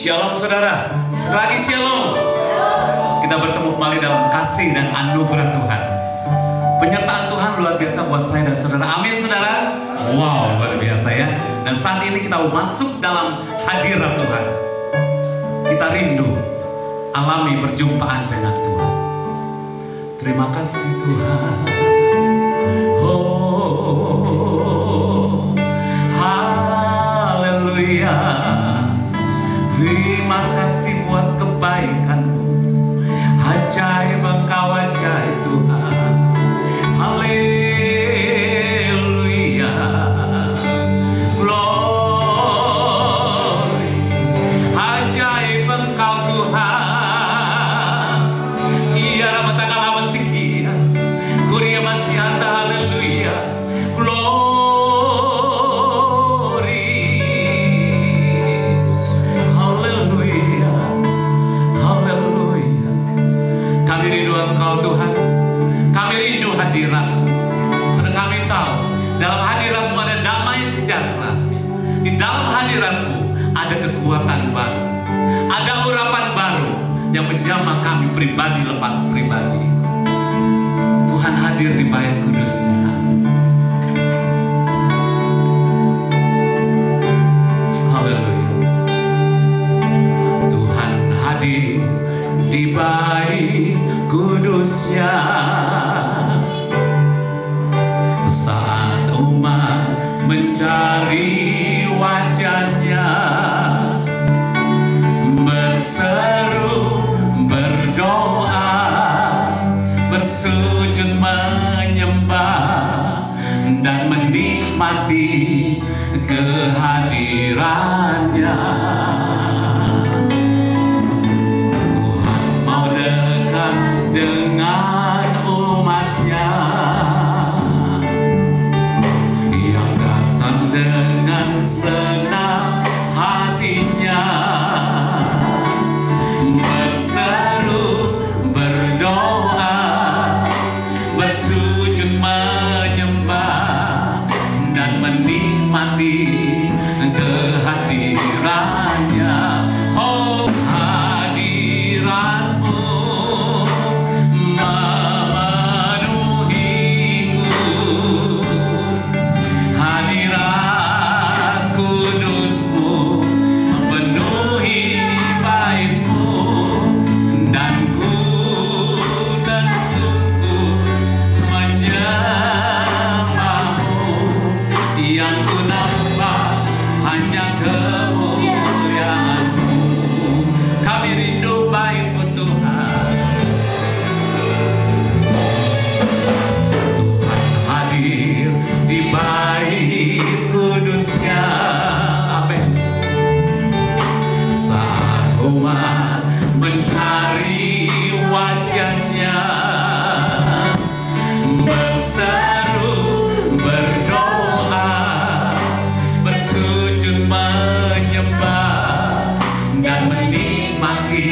Shalom saudara, selagi shalom. Kita bertemu kembali dalam kasih dan anugerah Tuhan. Penyertaan Tuhan luar biasa buat saya dan saudara. Amin saudara. Wow, luar biasa ya. Dan saat ini kita masuk dalam hadirat Tuhan. Kita rindu alami perjumpaan dengan Tuhan. Terima kasih Tuhan. Oh, haleluya. Terima kasih buat kebaikan-Mu. Ajaib Engkau, ajaib Tuhan. Haleluya. Glory. Ajaib Engkau Tuhan. Iya ramatakalah masikia. Kuria masianta. Haleluya. Glory. Engkau Tuhan, kami rindu hadirat-Mu. Karena kami tahu dalam hadirat-Mu ada damai sejahtera. Di dalam hadirat-Mu ada kekuatan baru, ada urapan baru yang menjamah kami pribadi lepas pribadi. Tuhan hadir di bait kudus-Nya. Haleluya. Tuhan hadir di bait kudus-Nya. Saat umat mencari wajah-Nya, berseru, berdoa, bersujud menyembah dan menikmati kehadiran-Nya. Dengan umat-Nya yang datang dengan senang hatinya, berseru, berdoa, bersujud menyembah dan menikmati kehadiran-Nya. Oh, hadirat-Mu mencari wajah-Nya, berseru, berdoa, bersujud menyembah dan menikmati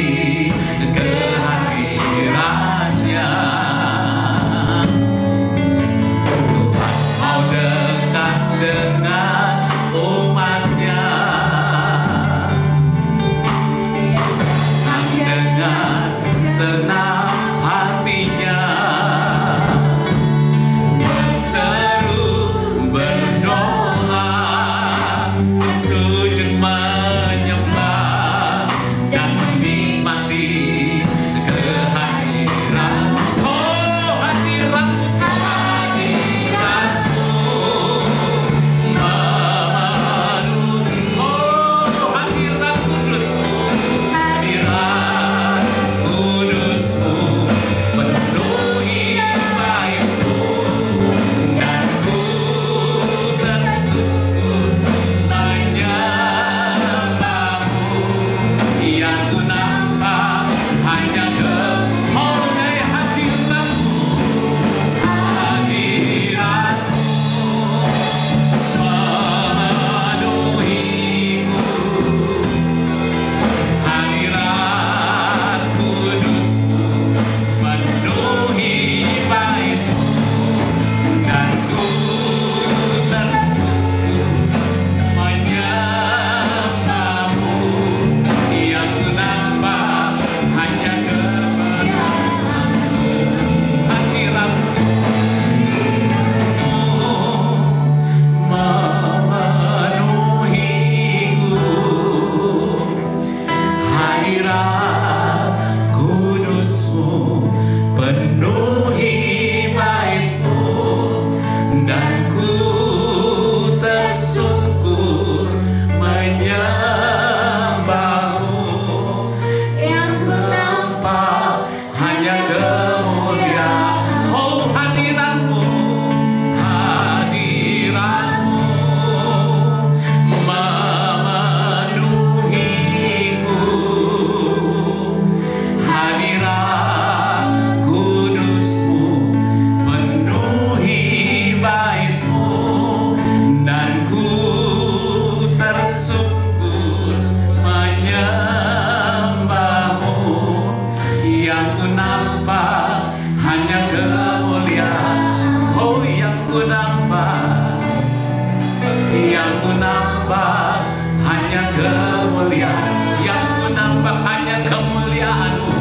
ku nampak hanya kemuliaan, yang ku nampak hanya kemuliaan-Mu,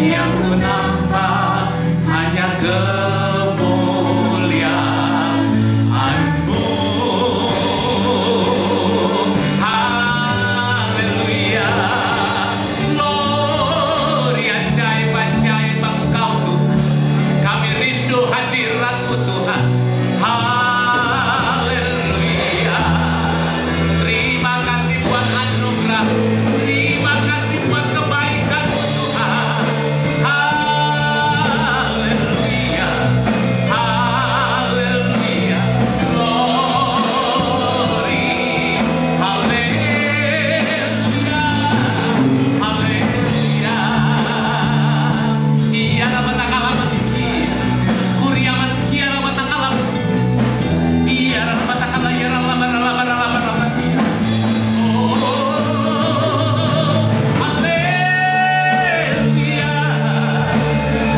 yang ku nampak hanya kemuliaan-Mu. Haleluya, glory, ajaib-ajaib Engkau Tuhan. Kami rindu hadirat-Mu Tuhan. Haleluya. Terima kasih buat anugerah, terima kasih buat kebaikan-Mu Tuhan. Haleluya, haleluya, glory, haleluya, haleluya. Iya nama takala masih, kuria masih nama takala, iya nama takala ya nama. Oh, haleluya,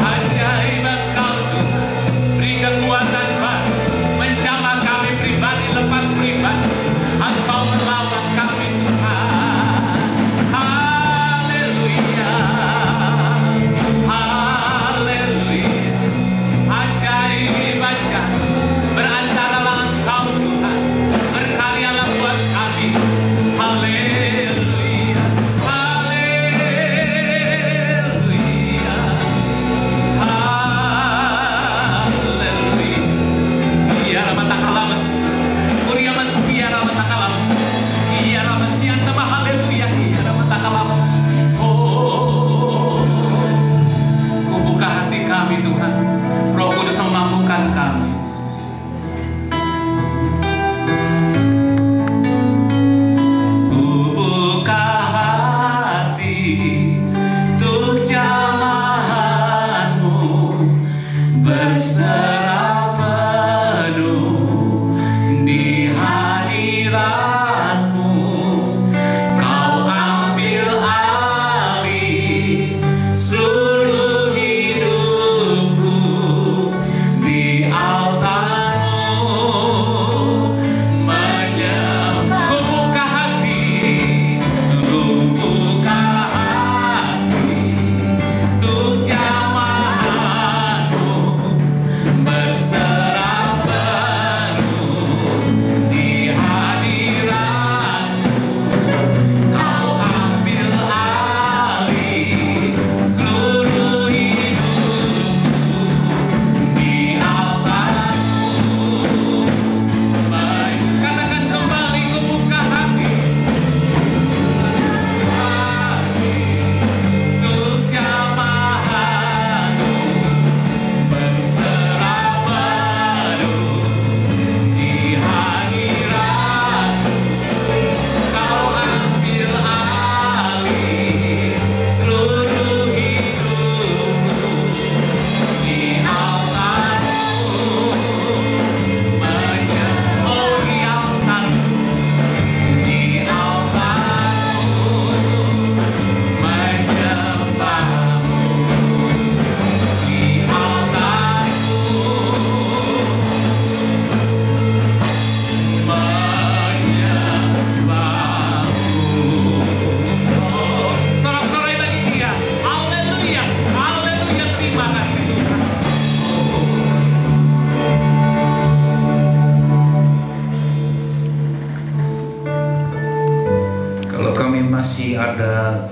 ajaib Engkau Tuhan. Beri kekuatan baru, menjamah kami pribadi lepas pribadi. Engkau melawat kami Tuhan. Haleluya, haleluya, ajaib-ajaib. Berantaralah Engkau Tuhan, berkaryalah buat kami. Haleluya, haleluya, haleluya. Biar mata kalamas, kuria mas biar mata kalamas, biar mas yang tambah haleluya, biar mata kalamas. Oh, ku buka hati kami Tuhan, Roh Kudus memampukan kami. Ku buka hati untuk jamahan-Mu, berserah penuh di hadirat-Mu. Kau ambil alih seluruh hidupku di altar-Mu. Ku buka hati, ku buka hati untuk jamahan-Mu, berserah penuh di hadirat-Mu. Kau ambil alih seluruh hidupku di altar-Mu. Katakan kembali, ku buka hati untuk jamahan-Mu, berserah penuh di hadirat-Mu. Kau ambil alih seluruh hidupku di altar-Mu. Oh, di altar-Mu, di altar-Mu, menyembah-Mu, di altar-Mu, menyembah-Mu. Oh, sorak-sorai bagi Dia. Haleluya, haleluya, terima kasih Tuhan. Kalau kami masih ada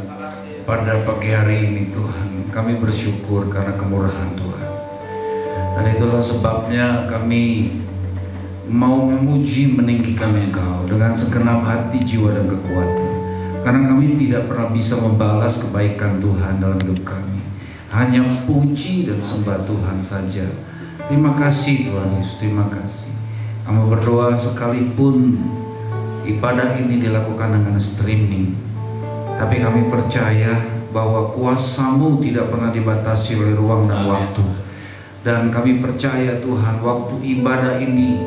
pada pagi hari ini Tuhan, kami bersyukur karena kemurahan Tuhan. Dan itulah sebabnya kami mau memuji meninggikan Engkau dengan segenap hati, jiwa, dan kekuatan. Karena kami tidak pernah bisa membalas kebaikan Tuhan dalam hidup kami. Hanya puji dan sembah Tuhan saja. Terima kasih Tuhan Yesus, terima kasih. Kami berdoa sekalipun ibadah ini dilakukan dengan streaming, tapi kami percaya bahwa kuasa-Mu tidak pernah dibatasi oleh ruang dan waktu. Dan kami percaya Tuhan, waktu ibadah ini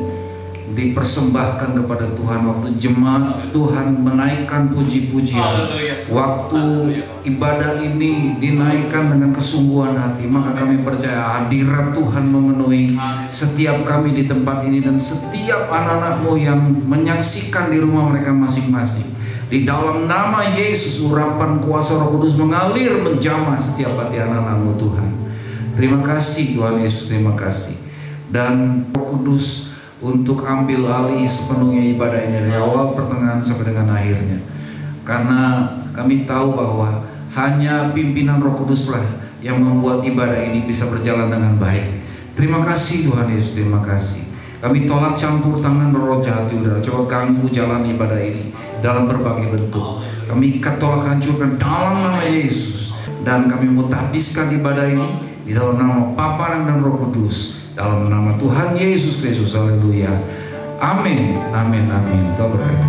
dipersembahkan kepada Tuhan, waktu jemaat Tuhan menaikkan puji-pujian, waktu ibadah ini dinaikkan dengan kesungguhan hati, maka kami percaya hadirat Tuhan memenuhi setiap kami di tempat ini dan setiap anak-anak-Mu yang menyaksikan di rumah mereka masing-masing. Di dalam nama Yesus, urapan kuasa Roh Kudus mengalir menjamah setiap hati anak-anak-Mu Tuhan. Terima kasih Tuhan Yesus, terima kasih. Dan Roh Kudus untuk ambil alih sepenuhnya ibadah ini dari awal, pertengahan sampai dengan akhirnya. Karena kami tahu bahwa hanya pimpinan Roh Kuduslah yang membuat ibadah ini bisa berjalan dengan baik. Terima kasih Tuhan Yesus, terima kasih. Kami tolak campur tangan roh jahat udara, coba ganggu jalan ibadah ini dalam berbagai bentuk. Kami tolak hancurkan dalam nama Yesus, dan kami mau habiskan ibadah ini di dalam nama Bapa dan Roh Kudus, dalam nama Tuhan Yesus Kristus. Haleluya. Amin. Amin. Amin. Tuhan berkati.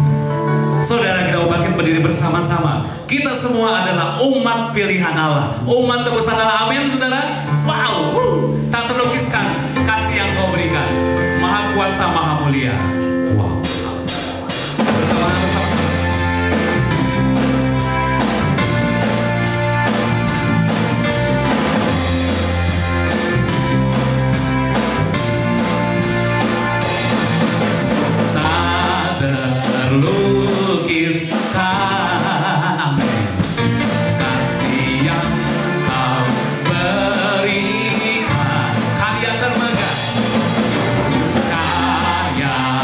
Saudara, kita bangkit berdiri bersama-sama. Kita semua adalah umat pilihan Allah, umat tebusan Allah. Amin, saudara. Wow, tak terlukiskan kasih yang Kau berikan. Maha kuasa, maha mulia. Wow. Berdoa bersama-sama. Terlukiskan kasih yang Kau berikan, karya termegah, karya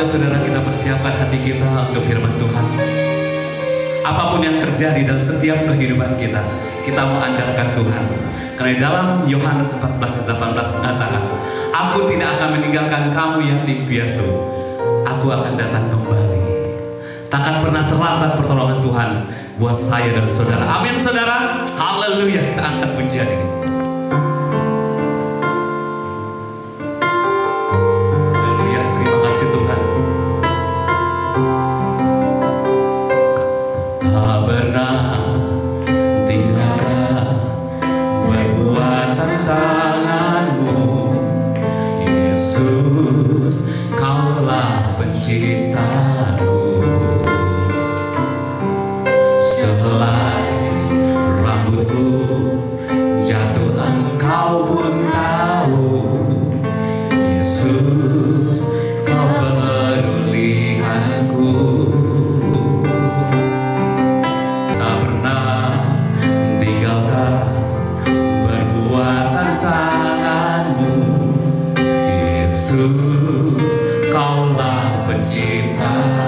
Saatnya saudara kita persiapkan hati kita untuk firman Tuhan. Apapun yang terjadi dalam setiap kehidupan kita, kita mengandalkan Tuhan. Karena di dalam Yohanes 14:18 mengatakan, aku tidak akan meninggalkan kamu yatim piatu. Aku akan datang kembali. Takkan pernah terlambat pertolongan Tuhan buat saya dan saudara. Amin saudara. Haleluya. Kita angkat pujian ini. Haleluya. Terima kasih Tuhan. Tak pernah tinggalkan perbuatan tanganmu, Yesus, kaulah penciptaku. Sehelai rambutku jatuh engkau pun tahu, Yesus, kau pedulikanku. Tak pernah tinggalkan perbuatan tanganmu, Yesus, kaulah pencipta.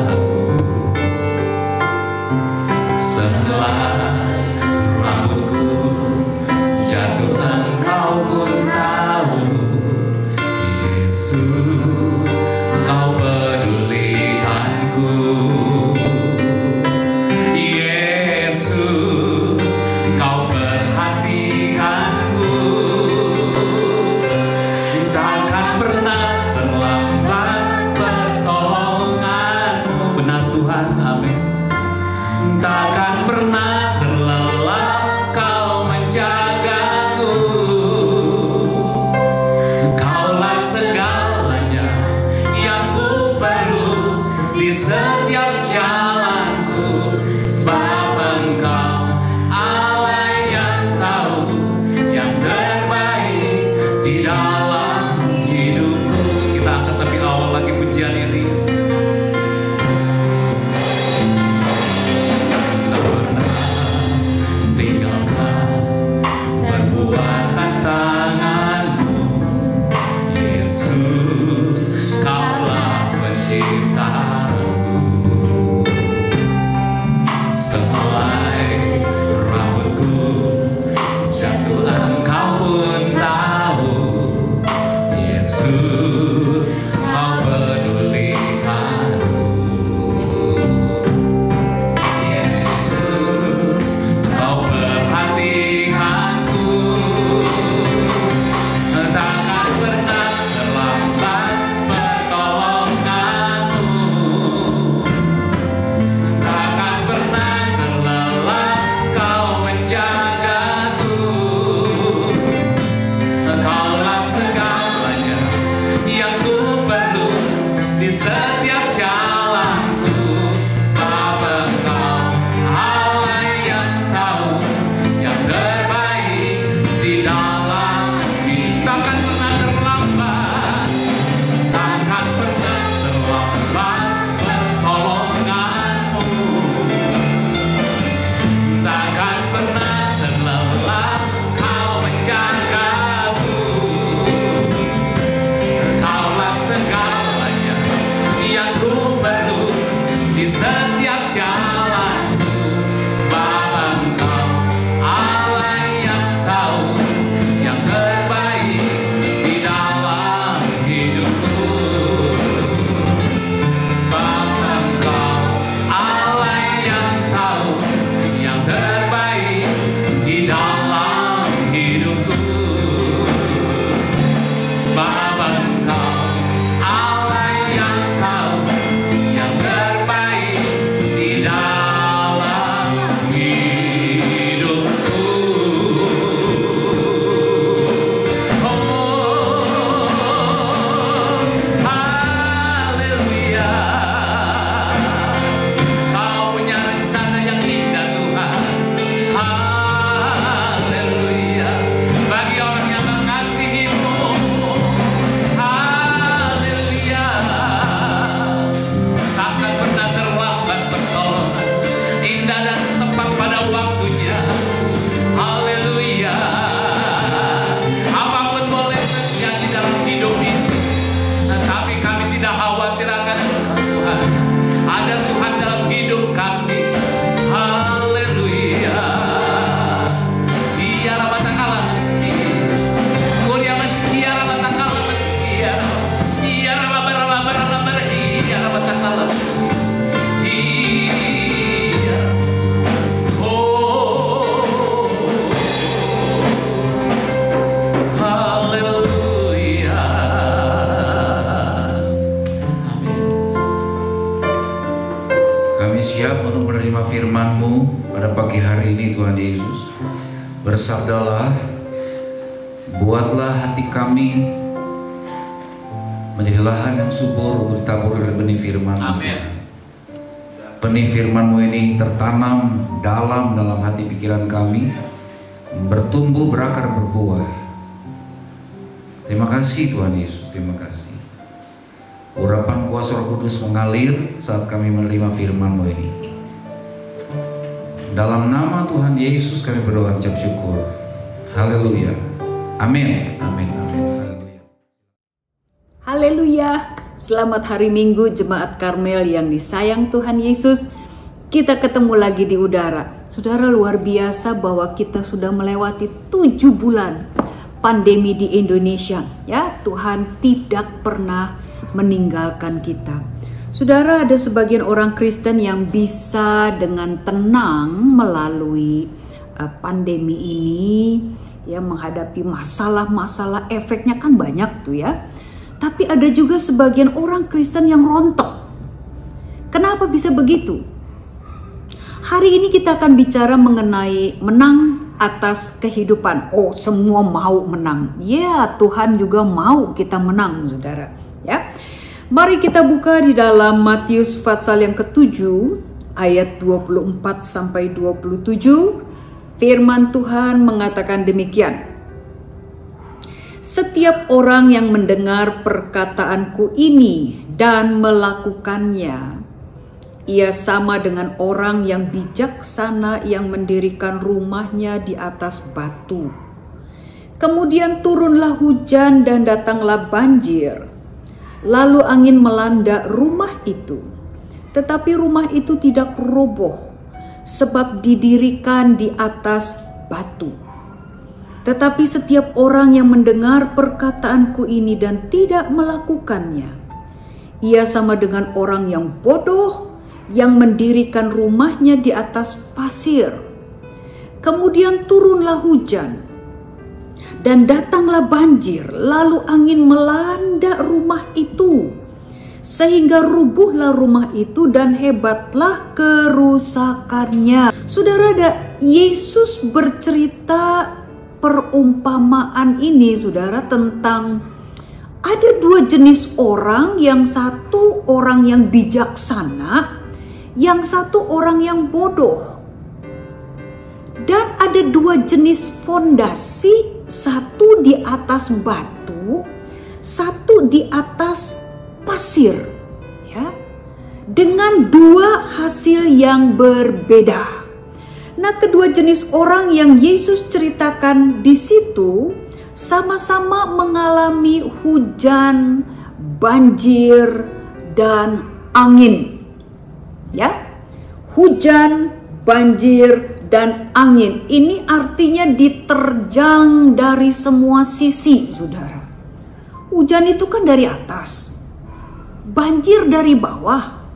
Yesus. Bersabdalah, buatlah hati kami menjadi lahan yang subur untuk ditaburi oleh benih firman. Amin. Benih firman-Mu ini tertanam dalam hati pikiran kami, bertumbuh, berakar, berbuah. Terima kasih Tuhan Yesus, terima kasih. Urapan kuasa Roh Kudus mengalir saat kami menerima firman-Mu ini. Dalam nama Tuhan Yesus kami berdoa ucap syukur. Haleluya. Amin. Amin. Amin. Haleluya. Haleluya. Selamat hari Minggu Jemaat Karmel yang disayang Tuhan Yesus. Kita ketemu lagi di udara. Saudara, luar biasa bahwa kita sudah melewati 7 bulan pandemi di Indonesia. Ya, Tuhan tidak pernah meninggalkan kita. Saudara, ada sebagian orang Kristen yang bisa dengan tenang melalui pandemi ini, ya, menghadapi masalah-masalah, efeknya kan banyak tuh ya. Tapi ada juga sebagian orang Kristen yang rontok. Kenapa bisa begitu? Hari ini kita akan bicara mengenai menang atas kehidupan. Oh, semua mau menang. Ya, Tuhan juga mau kita menang, saudara. Ya. Mari kita buka di dalam Matius pasal yang ke-7 ayat 24 sampai 27. Firman Tuhan mengatakan demikian. Setiap orang yang mendengar perkataanku ini dan melakukannya, ia sama dengan orang yang bijaksana yang mendirikan rumahnya di atas batu. Kemudian turunlah hujan dan datanglah banjir. Lalu angin melanda rumah itu, tetapi rumah itu tidak roboh, sebab didirikan di atas batu. Tetapi setiap orang yang mendengar perkataanku ini dan tidak melakukannya, ia sama dengan orang yang bodoh yang mendirikan rumahnya di atas pasir. Kemudian turunlah hujan dan datanglah banjir, lalu angin melanda rumah itu, sehingga rubuhlah rumah itu dan hebatlah kerusakannya. Saudara, Yesus bercerita perumpamaan ini, saudara, tentang ada 2 jenis orang, yang satu orang yang bijaksana, yang satu orang yang bodoh. Dan ada 2 jenis fondasi, satu di atas batu, satu di atas pasir, ya, dengan 2 hasil yang berbeda. Nah, kedua jenis orang yang Yesus ceritakan di situ sama-sama mengalami hujan, banjir, dan angin. Ya, hujan, banjir, dan angin. Ini artinya diterjang dari semua sisi, saudara. Hujan itu kan dari atas, banjir dari bawah,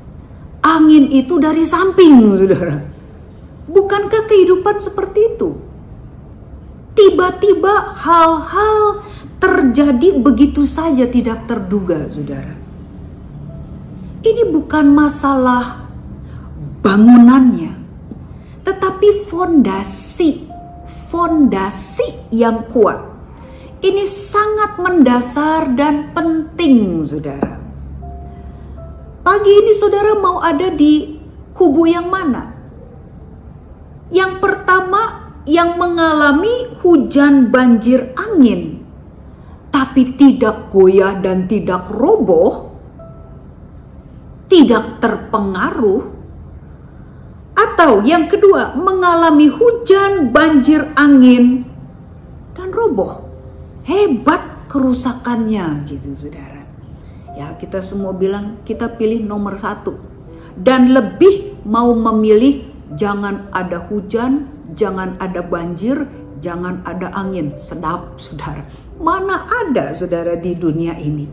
angin itu dari samping, saudara. Bukankah kehidupan seperti itu? Tiba-tiba hal-hal terjadi begitu saja tidak terduga, saudara. Ini bukan masalah bangunannya, tetapi fondasi yang kuat. Ini sangat mendasar dan penting, saudara. Pagi ini saudara mau ada di kubu yang mana? Yang pertama, yang mengalami hujan, banjir, angin, tapi tidak goyah dan tidak roboh, tidak terpengaruh. Atau yang kedua, mengalami hujan, banjir, angin, dan roboh. Hebat kerusakannya, gitu, saudara. Ya, kita semua bilang kita pilih nomor 1. Dan lebih mau memilih jangan ada hujan, jangan ada banjir, jangan ada angin. Sedap, saudara. Mana ada, saudara, di dunia ini.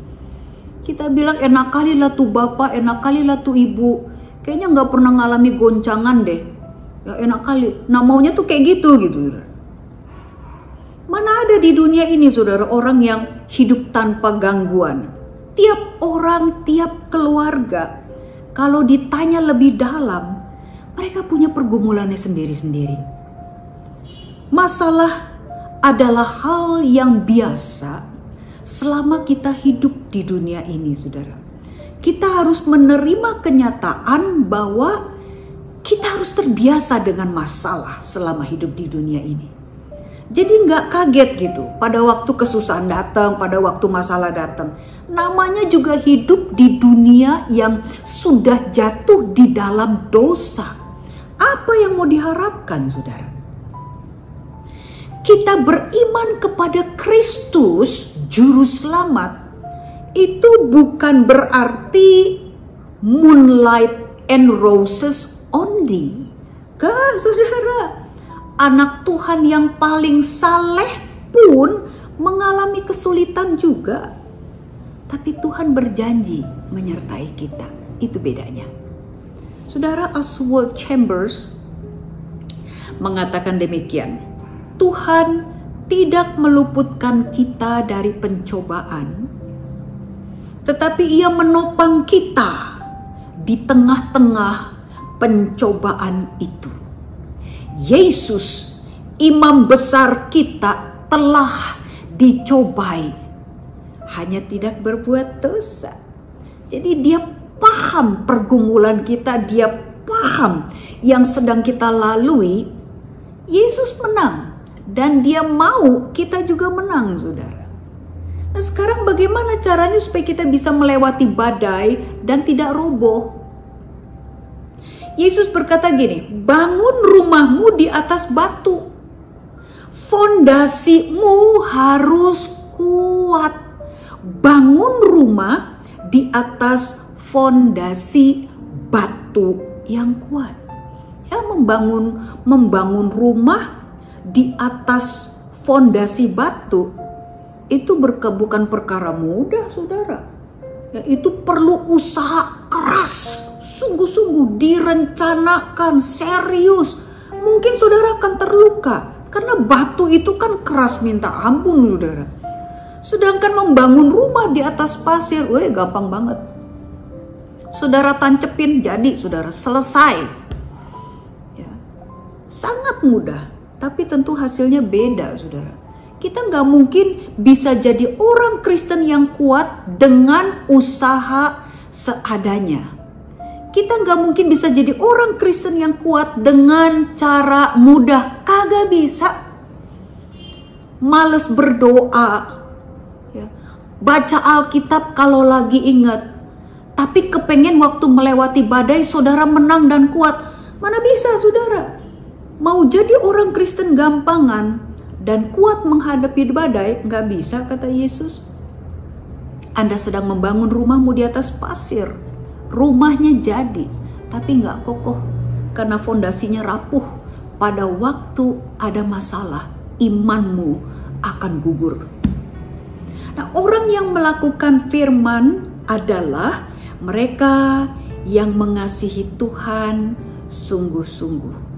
Kita bilang enak kali lah tuh bapak, enak kali lah tuh ibu. Kayaknya nggak pernah ngalami goncangan deh. Ya enak kali. Nah maunya tuh kayak gitu, saudara. Mana ada di dunia ini, saudara, orang yang hidup tanpa gangguan. Tiap orang, tiap keluarga, kalau ditanya lebih dalam, mereka punya pergumulannya sendiri-sendiri. Masalah adalah hal yang biasa selama kita hidup di dunia ini, saudara. Kita harus menerima kenyataan bahwa kita harus terbiasa dengan masalah selama hidup di dunia ini. Jadi nggak kaget gitu pada waktu kesusahan datang, pada waktu masalah datang. Namanya juga hidup di dunia yang sudah jatuh di dalam dosa. Apa yang mau diharapkan, saudara? Kita beriman kepada Kristus, Juru Selamat, itu bukan berarti moonlight and roses only. Saudara, anak Tuhan yang paling saleh pun mengalami kesulitan juga. Tapi Tuhan berjanji menyertai kita. Itu bedanya. Saudara, Oswald Chambers mengatakan demikian. Tuhan tidak meluputkan kita dari pencobaan, tetapi Ia menopang kita di tengah-tengah pencobaan itu. Yesus, imam besar kita, telah dicobai, hanya tidak berbuat dosa. Jadi Dia paham pergumulan kita, Dia paham yang sedang kita lalui. Yesus menang. Dan Dia mau kita juga menang, saudara. Nah, sekarang bagaimana caranya supaya kita bisa melewati badai dan tidak roboh? Yesus berkata gini, bangun rumahmu di atas batu. Fondasimu harus kuat. Bangun rumah di atas fondasi batu yang kuat. Ya, membangun rumah di atas fondasi batu itu bukan perkara mudah, saudara. Ya, itu perlu usaha keras, sungguh-sungguh direncanakan, serius. Mungkin saudara akan terluka karena batu itu kan keras minta ampun, saudara. Sedangkan membangun rumah di atas pasir, gampang banget. Saudara tancepin jadi, saudara selesai. Ya, sangat mudah. Tapi tentu hasilnya beda, saudara. Kita nggak mungkin bisa jadi orang Kristen yang kuat dengan usaha seadanya. Kita nggak mungkin bisa jadi orang Kristen yang kuat dengan cara mudah. Kagak bisa. Males berdoa. Ya. Baca Alkitab kalau lagi ingat. Tapi kepengen waktu melewati badai saudara menang dan kuat. Mana bisa, saudara? Mau jadi orang Kristen gampangan dan kuat menghadapi badai, nggak bisa, kata Yesus. Anda sedang membangun rumahmu di atas pasir. Rumahnya jadi, tapi nggak kokoh karena fondasinya rapuh. Pada waktu ada masalah, imanmu akan gugur. Nah, orang yang melakukan firman adalah mereka yang mengasihi Tuhan sungguh-sungguh.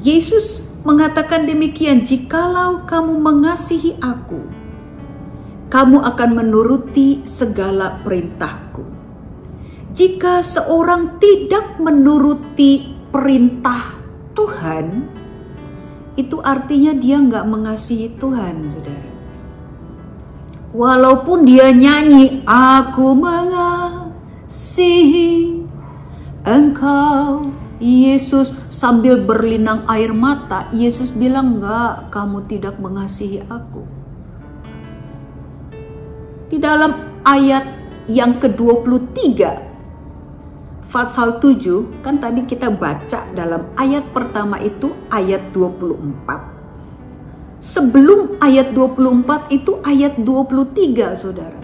Yesus mengatakan demikian, jikalau kamu mengasihi aku, kamu akan menuruti segala perintahku. Jika seorang tidak menuruti perintah Tuhan, itu artinya dia nggak mengasihi Tuhan, saudara. Walaupun dia nyanyi, aku mengasihi engkau, Yesus sambil berlinang air mata, Yesus bilang, enggak, kamu tidak mengasihi aku. Di dalam ayat yang ke-23, Fatsal 7, kan tadi kita baca dalam ayat pertama itu ayat 24. Sebelum ayat 24 itu ayat 23, saudara.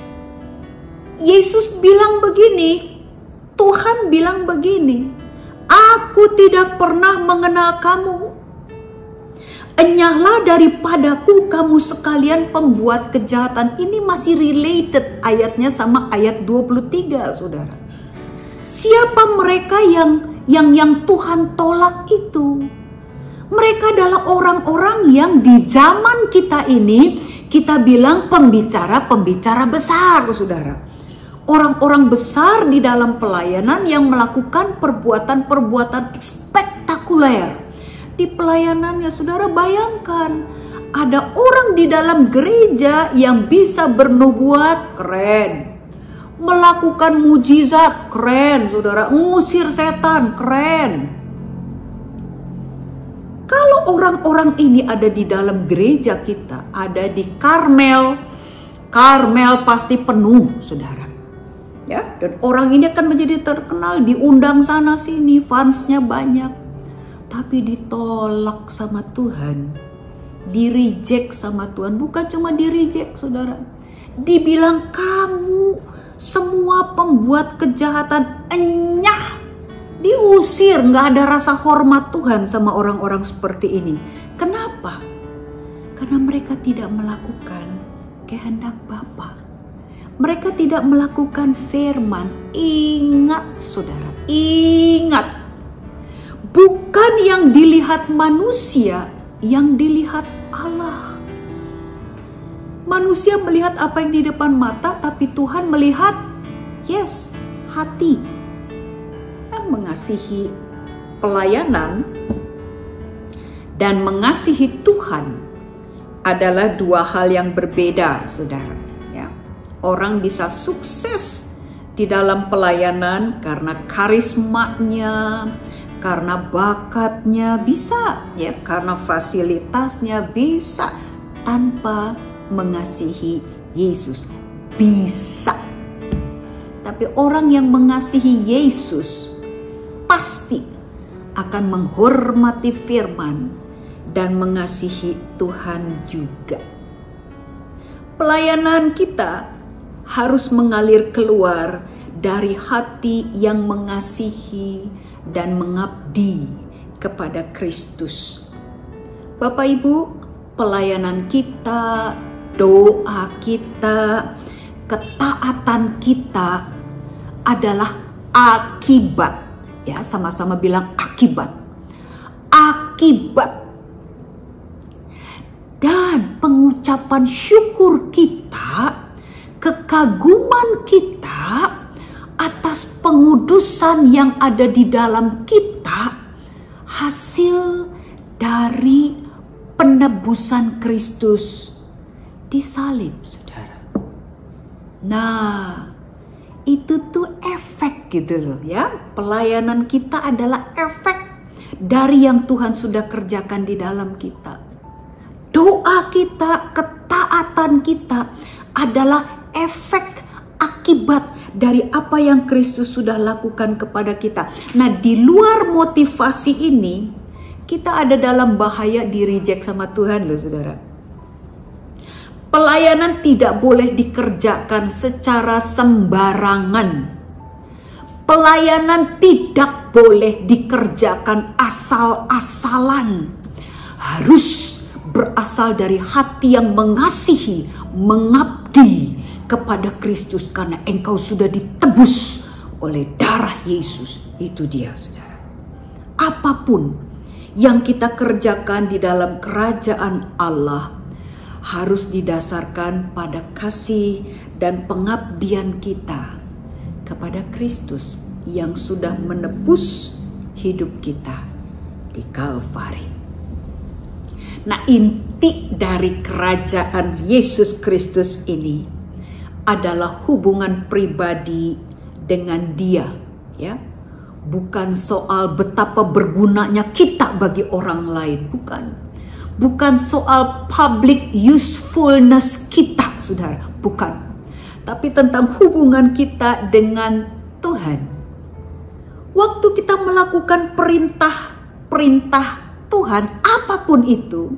Yesus bilang begini, Tuhan bilang begini, aku tidak pernah mengenal kamu. Enyahlah daripadaku kamu sekalian pembuat kejahatan. Ini masih related ayatnya sama ayat 23, saudara. Siapa mereka yang Tuhan tolak itu? Mereka adalah orang-orang yang di zaman kita ini kita bilang pembicara-pembicara besar, saudara. Orang-orang besar di dalam pelayanan yang melakukan perbuatan-perbuatan spektakuler. di pelayanannya. Saudara bayangkan, ada orang di dalam gereja yang bisa bernubuat, keren. Melakukan mujizat, keren. Saudara, ngusir setan, keren. Kalau orang-orang ini ada di dalam gereja kita, ada di Karmel, Karmel pasti penuh, saudara. Ya, dan orang ini akan menjadi terkenal, diundang sana sini, fansnya banyak. Tapi ditolak sama Tuhan, di-reject sama Tuhan. Bukan cuma di-reject, saudara. Dibilang kamu semua pembuat kejahatan, enyah. Diusir, nggak ada rasa hormat Tuhan sama orang-orang seperti ini. Kenapa? Karena mereka tidak melakukan kehendak Bapa. Mereka tidak melakukan firman. Ingat saudara, ingat. Bukan yang dilihat manusia, yang dilihat Allah. Manusia melihat apa yang di depan mata, tapi Tuhan melihat, yes, hati. Mengasihi pelayanan dan mengasihi Tuhan adalah dua hal yang berbeda, saudara. Ya. Orang bisa sukses di dalam pelayanan karena karismanya, karena bakatnya bisa, ya, karena fasilitasnya bisa, tanpa mengasihi Yesus bisa. Tapi orang yang mengasihi Yesus pasti akan menghormati firman dan mengasihi Tuhan juga. Pelayanan kita harus mengalir keluar dari hati yang mengasihi dan mengabdi kepada Kristus. Bapak Ibu, pelayanan kita, doa kita, ketaatan kita adalah akibat. Ya, sama-sama bilang akibat. Akibat. Dan pengucapan syukur kita, kekaguman kita atas pengudusan yang ada di dalam kita, hasil dari penebusan Kristus di salib, saudara. Nah, itu tuh efek gitu loh ya. Pelayanan kita adalah efek dari yang Tuhan sudah kerjakan di dalam kita. Doa kita, ketaatan kita adalah efek akibat dari apa yang Kristus sudah lakukan kepada kita. Nah, di luar motivasi ini, kita ada dalam bahaya di-reject sama Tuhan loh, saudara. Pelayanan tidak boleh dikerjakan secara sembarangan. Pelayanan tidak boleh dikerjakan asal-asalan. Harus berasal dari hati yang mengasihi, mengabdi kepada Kristus, karena engkau sudah ditebus oleh darah Yesus. Itu dia, saudara. Apapun yang kita kerjakan di dalam kerajaan Allah harus didasarkan pada kasih dan pengabdian kita kepada Kristus yang sudah menebus hidup kita di Kalvari. Nah, inti dari kerajaan Yesus Kristus ini adalah hubungan pribadi dengan Dia, ya. Bukan soal betapa bergunanya kita bagi orang lain, bukan. Bukan soal public usefulness kita, saudara, bukan. Tapi tentang hubungan kita dengan Tuhan. Waktu kita melakukan perintah Tuhan, apapun itu,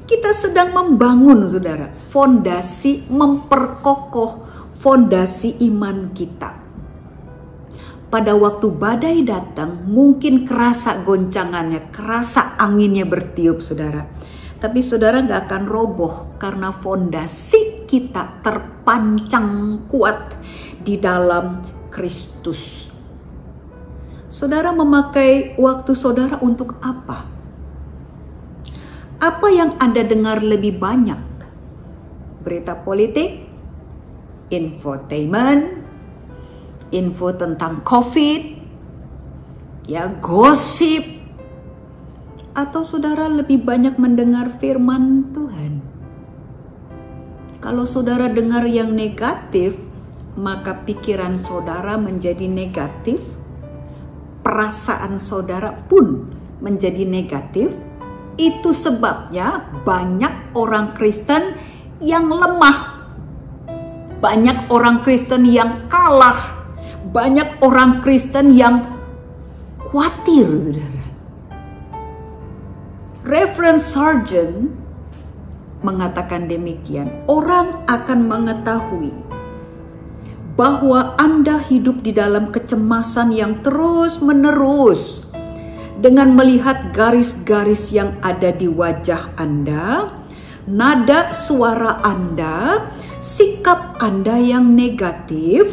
kita sedang membangun, saudara, fondasi, memperkokoh fondasi iman kita. Pada waktu badai datang, mungkin kerasa goncangannya, kerasa anginnya bertiup, saudara. Tapi saudara gak akan roboh karena fondasi kita terpancang kuat di dalam Kristus. Saudara memakai waktu saudara untuk apa? Apa yang Anda dengar lebih banyak? Berita politik? Infotainment? Info tentang COVID, ya, gosip, atau saudara lebih banyak mendengar firman Tuhan? Kalau saudara dengar yang negatif, maka pikiran saudara menjadi negatif, perasaan saudara pun menjadi negatif. Itu sebabnya banyak orang Kristen yang lemah, banyak orang Kristen yang kalah, banyak orang Kristen yang khawatir, saudara. Reverend Sargent mengatakan demikian, orang akan mengetahui bahwa Anda hidup di dalam kecemasan yang terus-menerus dengan melihat garis-garis yang ada di wajah Anda, nada suara Anda, sikap Anda yang negatif,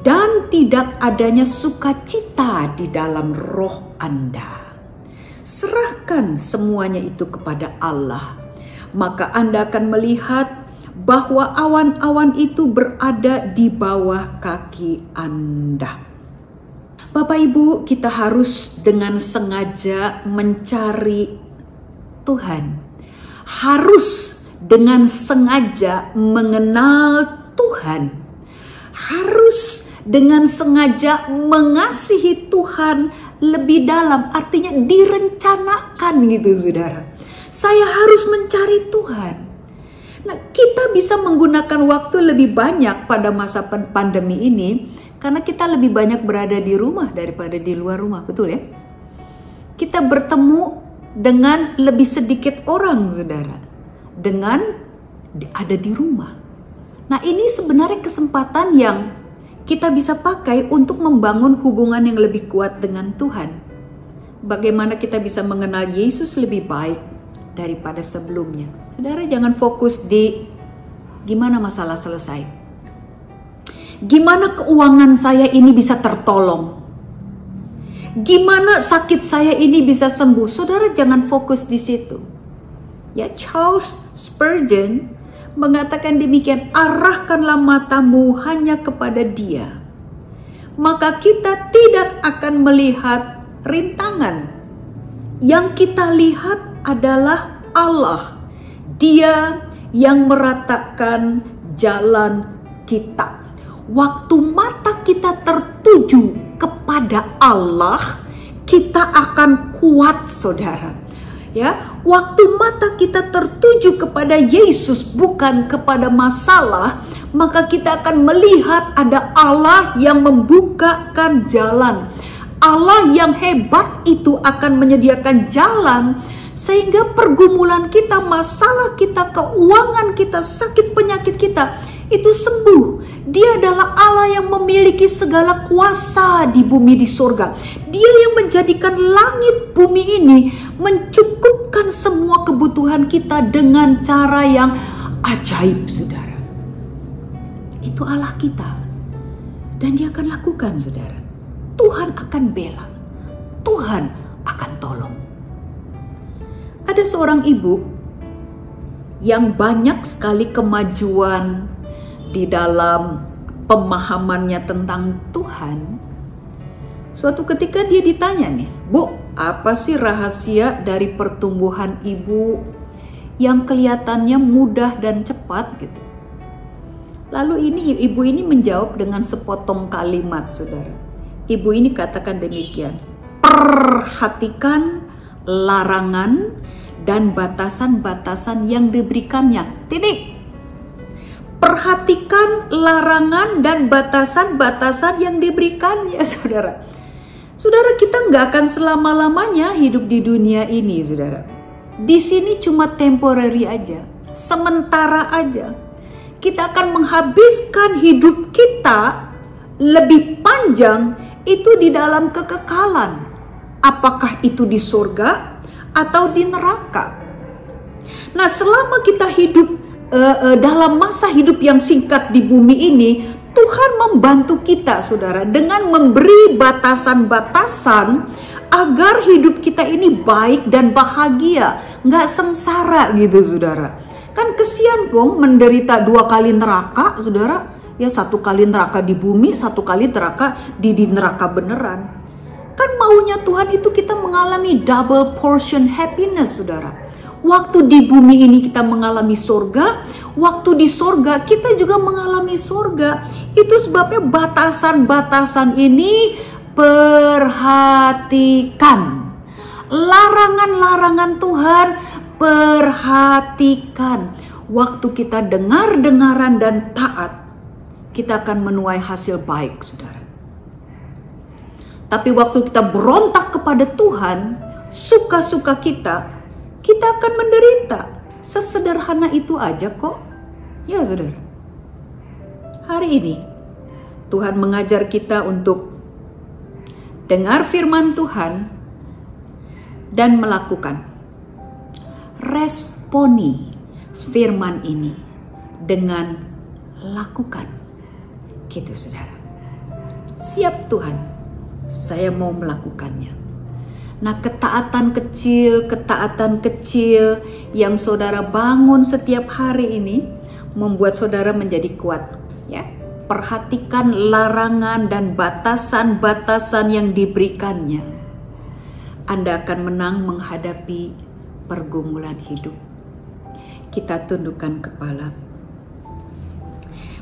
dan tidak adanya sukacita di dalam roh Anda. Serahkan semuanya itu kepada Allah, maka Anda akan melihat bahwa awan-awan itu berada di bawah kaki Anda. Bapak Ibu, kita harus dengan sengaja mencari Tuhan. Harus dengan sengaja mengenal Tuhan. Harus dengan sengaja mengasihi Tuhan lebih dalam. Artinya direncanakan gitu, saudara. Saya harus mencari Tuhan. Nah, kita bisa menggunakan waktu lebih banyak pada masa pandemi ini karena kita lebih banyak berada di rumah daripada di luar rumah, betul ya? Kita bertemu dengan lebih sedikit orang, saudara, dengan ada di rumah. Nah, ini sebenarnya kesempatan yang kita bisa pakai untuk membangun hubungan yang lebih kuat dengan Tuhan. Bagaimana kita bisa mengenal Yesus lebih baik daripada sebelumnya. Saudara, jangan fokus di gimana masalah selesai. Gimana keuangan saya ini bisa tertolong? Gimana sakit saya ini bisa sembuh? Saudara, jangan fokus di situ. Ya, Charles Spurgeon mengatakan demikian, arahkanlah matamu hanya kepada Dia, maka kita tidak akan melihat rintangan. Yang kita lihat adalah Allah. Dia yang meratakan jalan kita. Waktu mata kita tertuju kepada Allah, kita akan kuat, saudara. Ya, waktu mata kita tertuju kepada Yesus, bukan kepada masalah, maka kita akan melihat ada Allah yang membukakan jalan. Allah yang hebat itu akan menyediakan jalan sehingga pergumulan kita, masalah kita, keuangan kita, sakit penyakit kita itu sembuh. Dia adalah Allah yang memiliki segala kuasa di bumi, di surga. Dia yang menjadikan langit bumi ini mencukupkan semua kebutuhan kita dengan cara yang ajaib, saudara. Itu Allah kita. Dan Dia akan lakukan, saudara. Tuhan akan bela. Tuhan akan tolong. Ada seorang ibu yang banyak sekali kemajuan di dalam pemahamannya tentang Tuhan. Suatu ketika dia ditanya nih, Bu, apa sih rahasia dari pertumbuhan ibu yang kelihatannya mudah dan cepat gitu? Lalu ibu ini menjawab dengan sepotong kalimat, saudara. Ibu ini katakan demikian, perhatikan larangan dan batasan-batasan yang diberikannya. Titik. Perhatikan larangan dan batasan-batasan yang diberikannya, saudara. Saudara, kita nggak akan selama-lamanya hidup di dunia ini, saudara. Di sini cuma temporary aja, sementara aja. Kita akan menghabiskan hidup kita lebih panjang itu di dalam kekekalan. Apakah itu di surga atau di neraka? Nah, selama kita hidup dalam masa hidup yang singkat di bumi ini, Tuhan membantu kita, saudara, dengan memberi batasan-batasan agar hidup kita ini baik dan bahagia, nggak sengsara gitu, saudara. Kan kesian kok menderita 2 kali neraka, saudara. Ya, 1 kali neraka di bumi, 1 kali neraka di neraka beneran. Kan maunya Tuhan itu kita mengalami double portion happiness, saudara. Waktu di bumi ini kita mengalami surga, waktu di surga kita juga mengalami surga. Itu sebabnya batasan-batasan ini perhatikan. Larangan-larangan Tuhan perhatikan. Waktu kita dengar-dengaran dan taat, kita akan menuai hasil baik, saudara. Tapi waktu kita berontak kepada Tuhan, suka-suka kita akan menderita. Sesederhana itu aja kok. Ya, saudara. Hari ini, Tuhan mengajar kita untuk dengar firman Tuhan dan melakukan. Responi firman ini dengan lakukan. Gitu, saudara. Siap Tuhan, saya mau melakukannya. Nah, ketaatan kecil yang saudara bangun setiap hari ini membuat saudara menjadi kuat, ya. Perhatikan larangan dan batasan-batasan yang diberikannya. Anda akan menang menghadapi pergumulan hidup. Kita tundukkan kepala.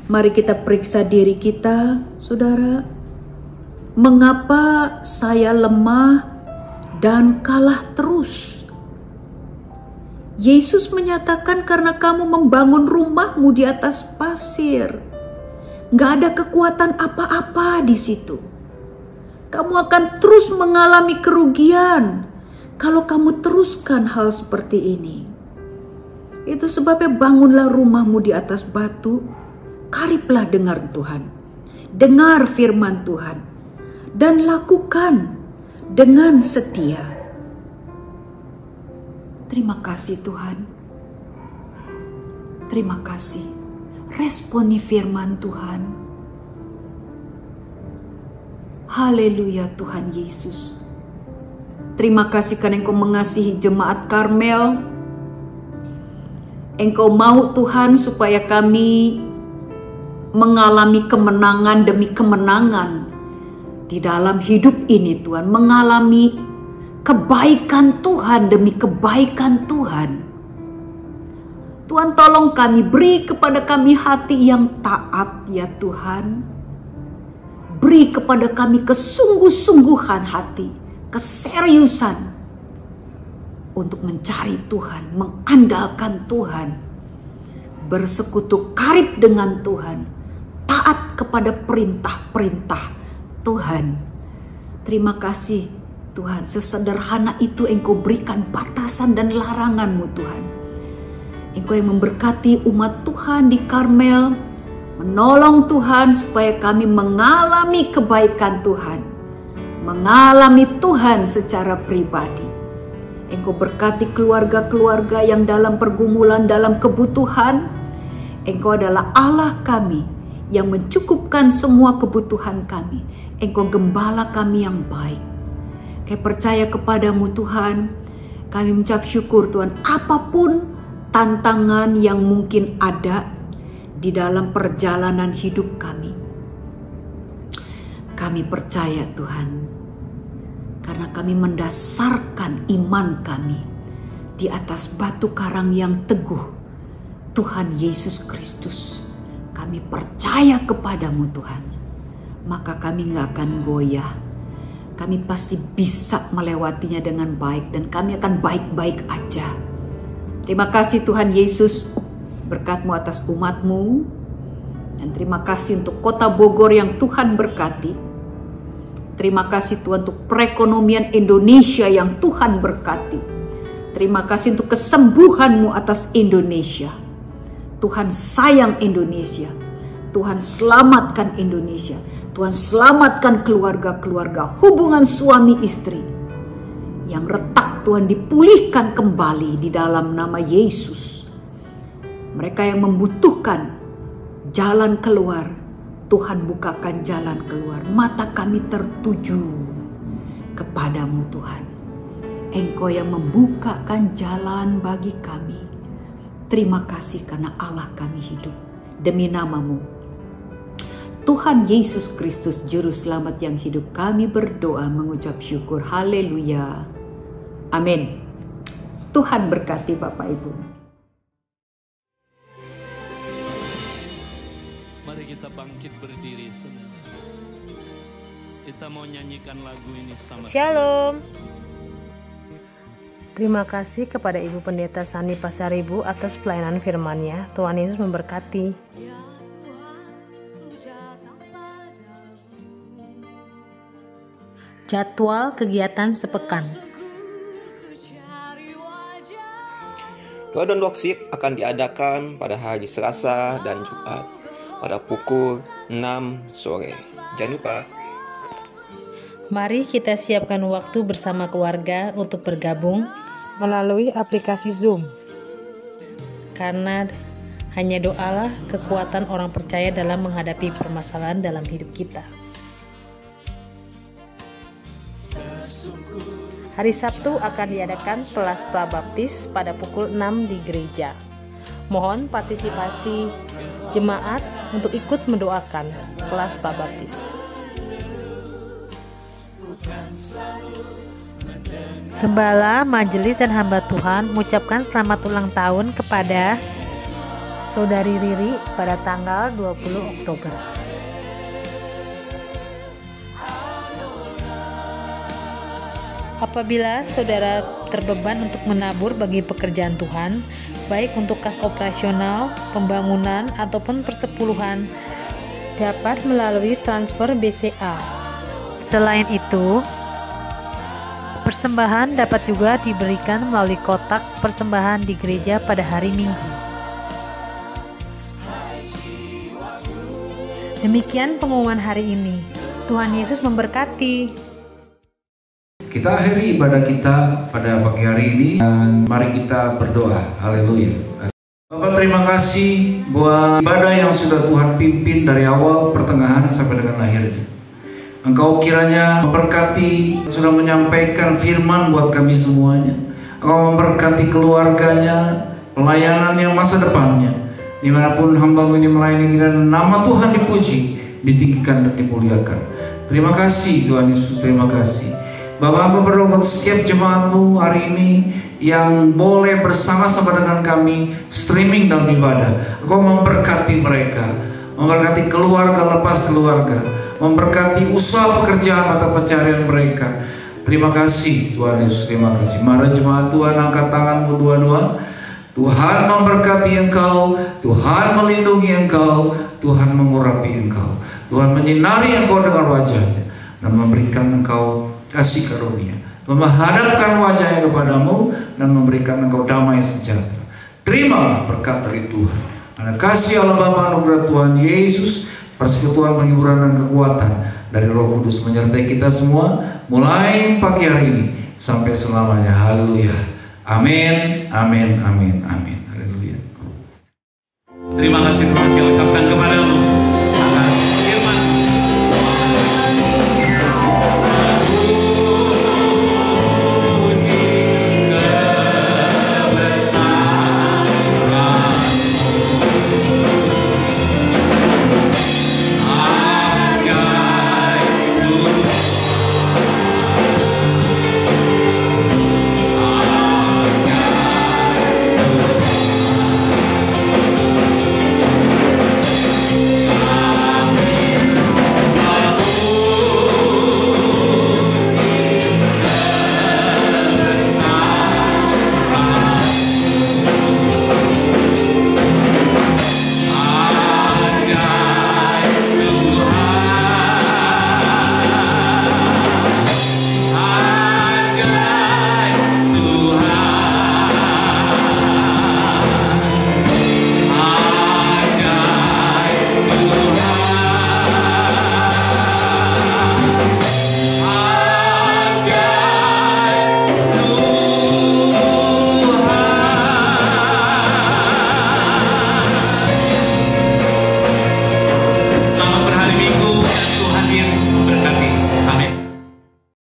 Mari kita periksa diri kita, saudara. Mengapa saya lemah dan kalah terus? Yesus menyatakan karena kamu membangun rumahmu di atas pasir. Gak ada kekuatan apa-apa di situ. Kamu akan terus mengalami kerugian kalau kamu teruskan hal seperti ini. Itu sebabnya bangunlah rumahmu di atas batu. Kariblah dengar Tuhan. Dengar firman Tuhan. Dan lakukan dengan setia. Terima kasih Tuhan. Terima kasih. Responi firman Tuhan. Haleluya Tuhan Yesus. Terima kasih karena Engkau mengasihi jemaat Karmel. Engkau mau Tuhan supaya kami mengalami kemenangan demi kemenangan di dalam hidup ini Tuhan. Mengalami kebaikan Tuhan demi kebaikan Tuhan. Tuhan tolong kami, beri kepada kami hati yang taat ya Tuhan. Beri kepada kami kesungguh-sungguhan hati, keseriusan untuk mencari Tuhan, mengandalkan Tuhan, bersekutu karib dengan Tuhan, taat kepada perintah-perintah Tuhan. Terima kasih Tuhan, sesederhana itu Engkau berikan batasan dan larangan-Mu Tuhan. Engkau yang memberkati umat Tuhan di Karmel, menolong Tuhan supaya kami mengalami kebaikan Tuhan, mengalami Tuhan secara pribadi. Engkau berkati keluarga-keluarga yang dalam pergumulan, dalam kebutuhan. Engkau adalah Allah kami yang mencukupkan semua kebutuhan kami. Engkau gembala kami yang baik. Kami percaya kepadamu Tuhan. Kami mengucap syukur Tuhan, apapun tantangan yang mungkin ada di dalam perjalanan hidup kami. Kami percaya Tuhan, karena kami mendasarkan iman kami di atas batu karang yang teguh, Tuhan Yesus Kristus. Kami percaya kepadamu Tuhan, maka kami gak akan goyah. Kami pasti bisa melewatinya dengan baik dan kami akan baik-baik aja. Terima kasih Tuhan Yesus, berkat-Mu atas umat-Mu. Dan terima kasih untuk kota Bogor yang Tuhan berkati. Terima kasih Tuhan untuk perekonomian Indonesia yang Tuhan berkati. Terima kasih untuk kesembuhan-Mu atas Indonesia. Tuhan sayang Indonesia. Tuhan selamatkan Indonesia. Tuhan selamatkan keluarga-keluarga, hubungan suami istri yang retak Tuhan dipulihkan kembali di dalam nama Yesus. Mereka yang membutuhkan jalan keluar, Tuhan bukakan jalan keluar. Mata kami tertuju kepadamu Tuhan. Engkau yang membukakan jalan bagi kami. Terima kasih karena Allah kami hidup. Demi namamu, Tuhan Yesus Kristus Juru Selamat yang hidup, kami berdoa mengucap syukur. Haleluya. Amin. Tuhan berkati Bapak Ibu. Mari kita bangkit berdiri, saudara. Kita mau nyanyikan lagu ini sama-sama. Shalom. Terima kasih kepada Ibu Pendeta Sani Pasaribu atas pelayanan firman-Nya. Tuhan Yesus memberkati. Jadwal kegiatan sepekan. Doa dan worship akan diadakan pada hari Selasa dan Jumat pada pukul 6 sore. Jangan lupa. Mari kita siapkan waktu bersama keluarga untuk bergabung melalui aplikasi Zoom. Karena hanya doalah kekuatan orang percaya dalam menghadapi permasalahan dalam hidup kita. Hari Sabtu akan diadakan kelas prabaptis pada pukul 6 di gereja. Mohon partisipasi jemaat untuk ikut mendoakan kelas prabaptis. Gembala, majelis dan hamba Tuhan mengucapkan selamat ulang tahun kepada Saudari Riri pada tanggal 20 Oktober. Apabila saudara terbeban untuk menabur bagi pekerjaan Tuhan, baik untuk kas operasional, pembangunan, ataupun persepuluhan, dapat melalui transfer BCA. Selain itu, persembahan dapat juga diberikan melalui kotak persembahan di gereja pada hari Minggu. Demikian pengumuman hari ini. Tuhan Yesus memberkati. Kita akhiri ibadah kita pada pagi hari ini dan mari kita berdoa. Haleluya. Bapak, terima kasih buat ibadah yang sudah Tuhan pimpin dari awal, pertengahan sampai dengan akhirnya. Engkau kiranya memberkati, sudah menyampaikan firman buat kami semuanya. Engkau memberkati keluarganya, pelayanannya, masa depannya. Dimanapun hamba-Mu ini melayani, kiranya nama Tuhan dipuji, ditinggikan dan dimuliakan. Terima kasih Tuhan Yesus, terima kasih. Bapak, hamba berdoa buat setiap jemaat-Mu hari ini yang boleh bersama-sama dengan kami streaming dalam ibadah. Engkau memberkati mereka, memberkati keluarga lepas keluarga, memberkati usaha pekerjaan atau pencarian mereka. Terima kasih Tuhan Yesus, terima kasih. Mari jemaat Tuhan angkat tanganmu dua-dua. Tuhan memberkati engkau, Tuhan melindungi engkau, Tuhan mengurapi engkau, Tuhan menyinari engkau dengan wajahnya dan memberikan engkau kasih karunia, menghadapkan wajahnya kepadamu dan memberikan engkau damai sejahtera. Terimalah berkat dari Tuhan. Karena kasih Allah Bapa, anugerah Tuhan Yesus, persekutuan, penghiburan dan kekuatan dari Roh Kudus menyertai kita semua mulai pagi hari ini sampai selamanya. Haleluya. Amin. Amin. Amin. Amin. Haleluya. Terima kasih Tuhan, kita ucapkan kepada